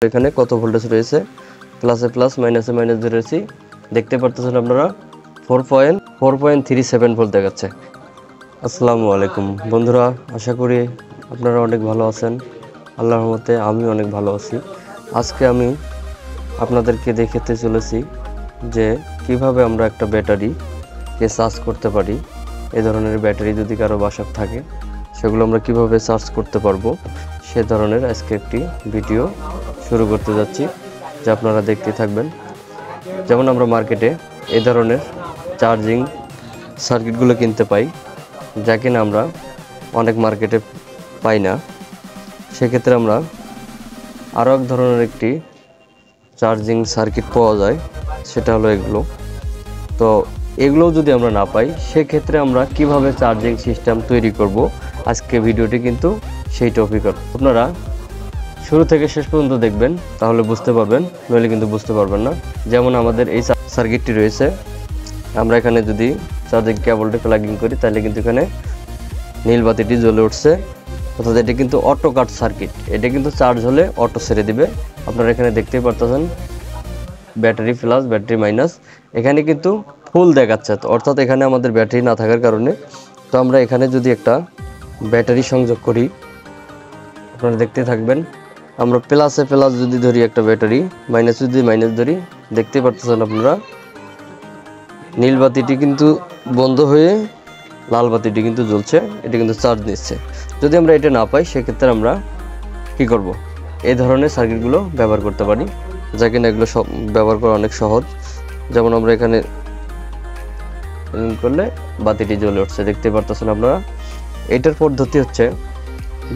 এখানে কত ভোল্টেজ রয়েছে, প্লাসে প্লাস মাইনাসে মাইনাস ধরেছি। দেখতে পারতেছেন আপনারা 4.37 ভোল্ট দেখাচ্ছে। আসসালামু আলাইকুম বন্ধুরা, আশা করি আপনারা অনেক ভালো আছেন। আল্লাহর রহমতে আমি অনেক ভালো আছি। আজকে আমি আপনাদেরকে দেখাতে চলেছি যে কিভাবে আমরা একটা ব্যাটারিকে চার্জ করতে পারি। এই ধরনের ব্যাটারি যদি কারো বাসায় থাকে সেগুলো আমরা কিভাবে চার্জ করতে পারবো, সে ধরনের আজকে একটি ভিডিও শুরু করতে যাচ্ছি, যা আপনারা দেখতে থাকবেন। যেমন আমরা মার্কেটে এই ধরনের চার্জিং সার্কিটগুলো কিনতে পাই, যা কিনা আমরা অনেক মার্কেটে পাই না। সেক্ষেত্রে আমরা আরও এক ধরনের একটি চার্জিং সার্কিট পাওয়া যায়, সেটা হলো এগুলো। তো এগুলোও যদি আমরা না পাই, সেক্ষেত্রে আমরা কিভাবে চার্জিং সিস্টেম তৈরি করব, আজকে ভিডিওটি কিন্তু সেই টপিক। আপনারা শুরু থেকে শেষ পর্যন্ত দেখবেন, তাহলে বুঝতে পারবেন, নইলে কিন্তু বুঝতে পারবেন না। যেমন আমাদের এই সার্কিটটি রয়েছে, আমরা এখানে যদি চার্জিং কেবলটি প্লাগিং করি তাহলে কিন্তু এখানে নীল বাতিটি জ্বলে উঠছে, অর্থাৎ এটা কিন্তু অটোকাট সার্কিট। এটা কিন্তু চার্জ হলে অটো ছেড়ে দিবে। আপনারা এখানে দেখতেই পারতেছেন ব্যাটারি প্লাস ব্যাটারি মাইনাস, এখানে কিন্তু ফুল দেখাচ্ছে, অর্থাৎ এখানে আমাদের ব্যাটারি না থাকার কারণে। তো আমরা এখানে যদি একটা ব্যাটারি সংযোগ করি, আপনারা দেখতে থাকবেন। আমরা প্লাসে প্লাস যদি ধরি একটা ব্যাটারি, মাইনাসে যদি মাইনাস ধরি, দেখতে পারতেছেন আপনারা নীল বাতিটি কিন্তু বন্ধ হয়ে লাল বাতিটি কিন্তু জ্বলছে, এটা কিন্তু চার্জ নিচ্ছে। যদি আমরা এটা না পাই, সেক্ষেত্রে আমরা কি করব, এই ধরনের সার্কিটগুলো ব্যবহার করতে পারি, যা কিনা এগুলো সব ব্যবহার করা অনেক সহজ। যেমন আমরা এখানে করলে বাতিটি জ্বলে উঠছে, দেখতে পারতেছেন আপনারা। এটার পদ্ধতি হচ্ছে,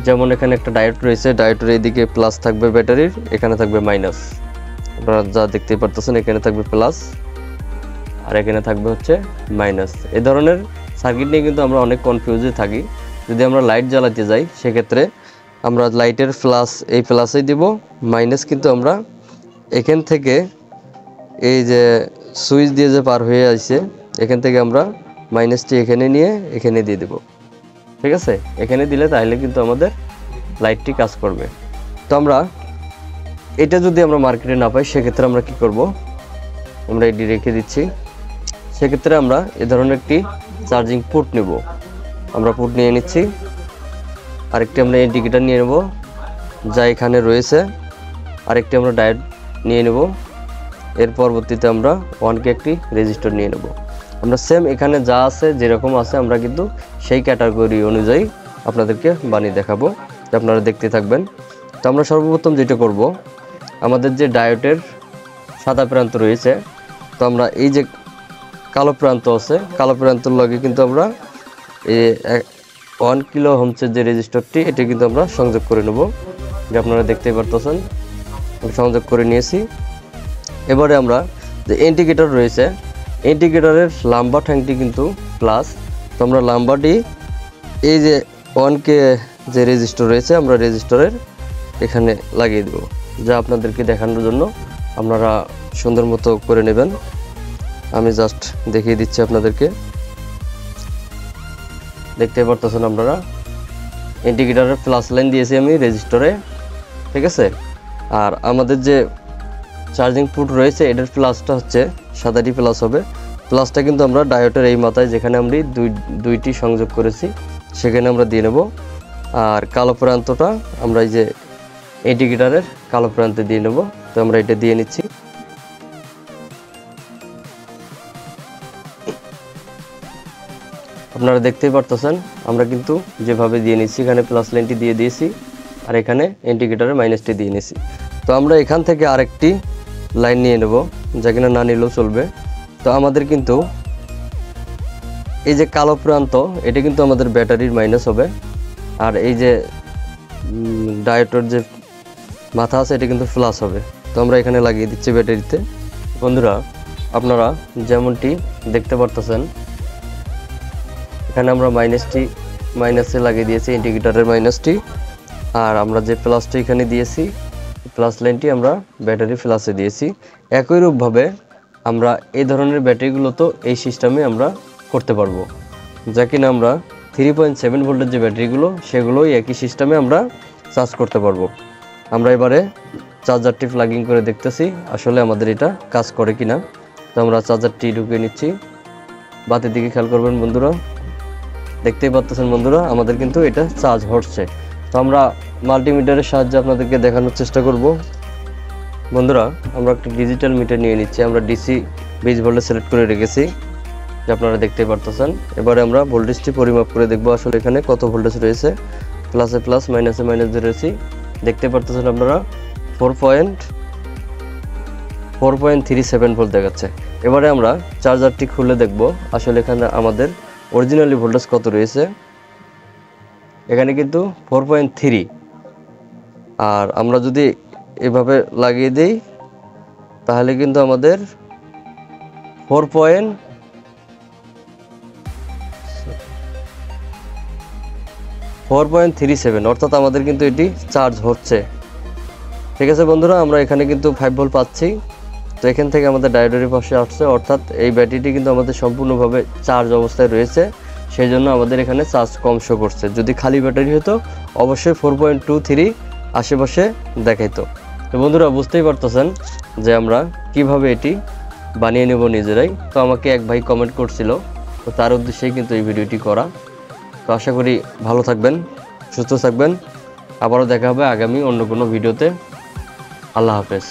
যেমন এখানে একটা ডায়োড রয়েছে, ডায়োডের এইদিকে প্লাস থাকবে ব্যাটারির, এখানে থাকবে মাইনাস। আপনারা যা দেখতে পারতেছেন, এখানে থাকবে প্লাস আর এখানে থাকবে হচ্ছে মাইনাস। এই ধরনের সার্কিট নিয়ে কিন্তু আমরা অনেক কনফিউজে থাকি। যদি আমরা লাইট জ্বালাতে যাই, সেক্ষেত্রে আমরা লাইটের প্লাস এই প্লাসেই দিব, মাইনাস কিন্তু আমরা এখান থেকে এই যে সুইচ দিয়ে যে পার হয়ে আসছে, এখান থেকে আমরা মাইনাসটি এখানে নিয়ে এখানে দিয়ে দেব। ঠিক আছে, এখানে দিলে তাহলে কিন্তু আমাদের লাইটটি কাজ করবে। তো আমরা এটা যদি আমরা মার্কেটে না পাই, সেক্ষেত্রে আমরা কি করব, আমরা এটি রেখে দিচ্ছি। সেক্ষেত্রে আমরা এ ধরনের একটি চার্জিং পোর্ট নেব। আমরা পোর্ট নিয়ে নিচ্ছি, আরেকটি আমরা ইন্ডিকেটর নিয়ে নেব যা এখানে রয়েছে, আরেকটি আমরা ডায়োড নিয়ে নেব। এর পরবর্তীতে আমরা 1K একটি রেজিস্টর নিয়ে নেব। আমরা সেম এখানে যা আছে যেরকম আছে, আমরা কিন্তু সেই ক্যাটাগরি অনুযায়ী আপনাদেরকে বানিয়ে দেখাবো, আপনারা দেখতে থাকবেন। তো আমরা সর্বপ্রথম যেটা করব, আমাদের যে ডায়োডের সাদা প্রান্ত রয়েছে, তো আমরা এই যে কালো প্রান্ত আছে, কালো প্রান্তর লগে কিন্তু আমরা এই 1 কিলো ওহমসের যে রেজিস্টরটি, এটা কিন্তু আমরা সংযোগ করে নেব, যে আপনারা দেখতেই পারতেছেন সংযোগ করে নিয়েছি। এবারে আমরা যে ইন্ডিকেটর রয়েছে, ইন্ডিকেটরের লাম্বা ঠ্যাংটি কিন্তু প্লাস। তো আমরা লাম্বাটি এই যে 1K যে রেজিস্টর রয়েছে, আমরা রেজিস্টরের এখানে লাগিয়ে দেব, যা আপনাদেরকে দেখানোর জন্য আপনারা সুন্দর মতো করে নেবেন। আমি জাস্ট দেখিয়ে দিচ্ছি আপনাদেরকে। দেখতে পারতেছেন আপনারা ইন্ডিকেটরের প্লাস লাইন দিয়েছি আমি রেজিস্টরে, ঠিক আছে। আর আমাদের যে চার্জিং পোর্ট রয়েছে, এটার প্লাসটা হচ্ছে সাদাটি প্লাস হবে। প্লাসটা কিন্তু আমরা ডায়োডের এই মাথায় যেখানে আমরা দুইটি সংযোগ করেছি, সেখানে আমরা দিয়ে নেব। আর কালো প্রান্তটা আমরা এই যে ইন্ডিকেটরের কালো প্রান্তে দিয়ে নেব। তো আমরা এটা দিয়ে নিচ্ছি। আপনারা দেখতেই পারতেছেন আমরা কিন্তু যেভাবে দিয়ে নিচ্ছি, এখানে প্লাস লাইনটি দিয়ে দিয়েছি আর এখানে ইন্ডিকেটরের মাইনাসটি দিয়ে নিয়েছি। তো আমরা এখান থেকে আরেকটি লাইন নিয়ে নেব, যা কিনা না নিলেও চলবে। তো আমাদের কিন্তু এই যে কালো প্রান্ত, এটা কিন্তু আমাদের ব্যাটারির মাইনাস হবে, আর এই যে ডায়োডের যে মাথা আছে, এটা কিন্তু প্লাস হবে। তো আমরা এখানে লাগিয়ে দিচ্ছি ব্যাটারিতে। বন্ধুরা, আপনারা যেমনটি দেখতে পারতেছেন, এখানে আমরা মাইনাসে লাগিয়ে দিয়েছি ইন্ডিকেটরের মাইনাসটি, আর আমরা যে প্লাসটি এখানে দিয়েছি, প্লাস লাইনটি আমরা ব্যাটারি প্লাসে দিয়েছি। একই রূপভাবে আমরা এই ধরনের ব্যাটারিগুলো তো এই সিস্টেমে আমরা করতে পারবো, যা কিনা আমরা 3.7 ভোল্টের যে ব্যাটারিগুলো, সেগুলোই একই সিস্টেমে আমরা চার্জ করতে পারবো। আমরা এবারে চার্জারটি প্লাগিং করে দেখতেছি আসলে আমাদের এটা কাজ করে কিনা। তো আমরা চার্জারটি ঢুকিয়ে নিচ্ছি। বাতির দিকে খেয়াল করবেন বন্ধুরা, দেখতেই পাচ্ছেন বন্ধুরা আমাদের কিন্তু এটা চার্জ হচ্ছে। তো আমরা মাল্টিমিটারের সাহায্যে আপনাদেরকে দেখানোর চেষ্টা করব। বন্ধুরা আমরা একটা ডিজিটাল মিটার নিয়ে নিচ্ছি। আমরা ডিসি 20 ভোল্টে সিলেক্ট করে রেখেছি, যে আপনারা দেখতেই পারতেছেন। এবারে আমরা ভোল্টেজটি পরিমাপ করে দেখব আসলে এখানে কত ভোল্টেজ রয়েছে। প্লাসে প্লাস, মাইনাসে মাইনাস ধরেছি, দেখতে পারতেছেন আপনারা 4.37 ভোল্ট দেখাচ্ছে। এবারে আমরা চার্জারটি খুলে দেখব আসলে এখানে আমাদের অরিজিনালি ভোল্টেজ কত রয়েছে। এখানে কিন্তু 4.3, আর আমরা যদি এভাবে লাগিয়ে দেই তাহলে কিন্তু আমাদের 4.37, অর্থাৎ আমাদের কিন্তু এটি চার্জ হচ্ছে। ঠিক আছে বন্ধুরা, আমরা এখানে কিন্তু 5 ভোল্ট পাচ্ছি। তো এখান থেকে আমাদের ডায়োডের পাশে আসছে, অর্থাৎ এই ব্যাটারিটি কিন্তু আমাদের সম্পূর্ণভাবে চার্জ অবস্থায় রয়েছে, সেই জন্য আমাদের এখানে চার্জ কম শো করছে। যদি খালি ব্যাটারি হতো অবশ্যই 4.23 আশেপাশে দেখাইতো। তো বন্ধুরা বুঝতেই পারতেছেন যে আমরা কিভাবে এটি বানিয়ে নেব নিজেরাই। তো আমাকে এক ভাই কমেন্ট করছিল, তো তার উদ্দেশ্যেই কিন্তু এই ভিডিওটি করা। তো আশা করি ভালো থাকবেন, সুস্থ থাকবেন। আবারও দেখা হবে আগামী অন্য কোনো ভিডিওতে। আল্লাহ হাফেজ।